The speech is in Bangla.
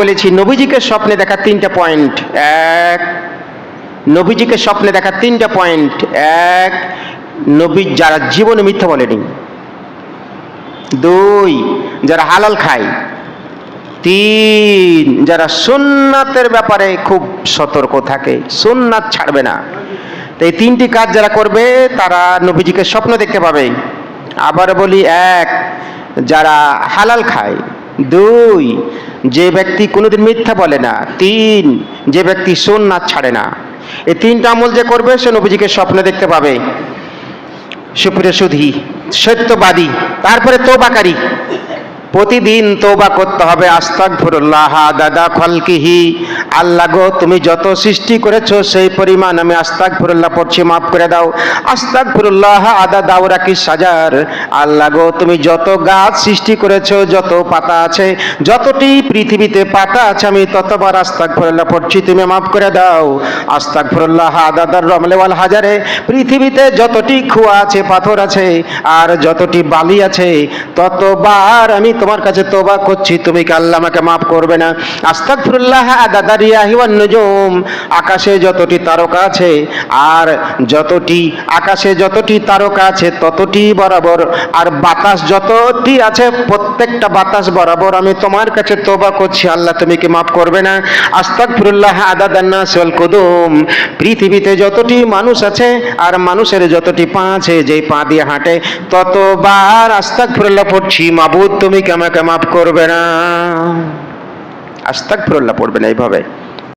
বলেছি নবীজিকে স্বপ্নে দেখা 3টা পয়েন্ট। এক, নবীজিকে স্বপ্নে দেখা 3টা পয়েন্ট। এক, নবী যারা জীবনে মিথ্যা বলেনি। 2, যারা হালাল খায়। 3, যারা সুন্নাতের ব্যাপারে খুব সতর্ক থাকে, সুন্নাত ছাড়বে না। তো এই 3টি কাজ যারা করবে তারা নবীজিকে স্বপ্ন দেখতে পাবে। আবার বলি, 1, যারা হালাল খায়। 2, যে ব্যক্তি কোনোদিন মিথ্যা বলে না। 3, যে ব্যক্তি সুন্নাত ছাড়ে না। এই 3টা আমল যে করবে সে নবীজিকে স্বপ্ন দেখতে পাবে। সুপ্রিয় সুধী, সত্যবাদী, তারপরে তওবাকারী। প্রতিদিন তওবা করতে হবে। আস্তাগফিরুল্লাহ আদাদা খালকিহি, আল্লাহ গো তুমি যত সৃষ্টি করেছো সেই পরিমাণ আমি আস্তাগফিরুল্লাহ পড়ছি, মাফ করে দাও। আস্তাগফিরুল্লাহ আদাদা ওয়ারাকিস সাজার, আল্লাহ গো তুমি যত গাছ সৃষ্টি করেছো, যত পাতা আছে, যতটি পৃথিবীতে পাতা আছে আমি ততবার আস্তাগফিরুল্লাহ পড়ছি, তুমি মাফ করে দাও। আস্তাগফিরুল্লাহ আদাদার রমলে ওয়াল হাজারে, পৃথিবীতে যতটি খোয়া আছে, পাথর আছে, আর যতটি বালি আছে, ততবার আমি তোমার কাছে তওবা করছি, তুমি কি আল্লাহ আমাকে মাফ করবে না? আস্তাগফিরুল্লাহ আদাদা রিয়াহি ওয়ান নুজুম, আকাশে যতটি তারকা আছে, আর যতটি আকাশে যতটি তারকা আছে ততটি বরাবর, আর বাতাস যতটি আছে প্রত্যেকটা বাতাস বরাবর আমি তোমার কাছে তওবা করছি, আল্লাহ তুমি কি মাফ করবে না? আস্তাগফিরুল্লাহ আদাদান নাস ওয়াল কুদুম, পৃথিবীতে যতটি মানুষ আছে আর মানুষের যতটি পা আছে, যেই পা দিয়ে হাঁটে, ততবার আস্তাগফিরুল্লাহ পড়ছি, মাবুদ তুমি কি আমাকে মাফ করবে না? আস্তাগফিরুল্লাহ পড়বে না এইভাবে।